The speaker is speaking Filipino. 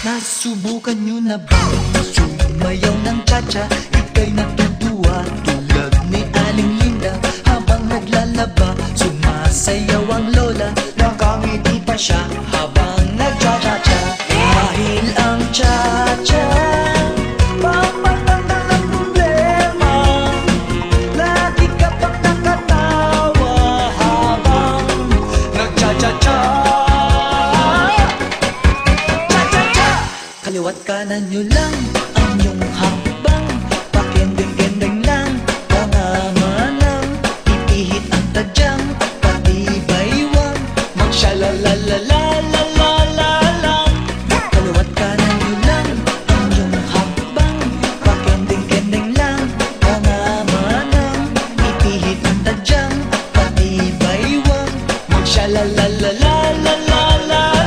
Nasubukan nyo na ba sumayaw ng cha-cha? Ika'y natutuwa tulad ni Aling Linda. Habang naglalaba, sumasayaw ang lola. Nakangiti pa siya habang nagcha-cha-cha. Dahil ang cha-cha pampatanggal ng problema. Lagi ka pang nakatawa habang nagcha-cha-cha. Kaliwat kanan nyo lang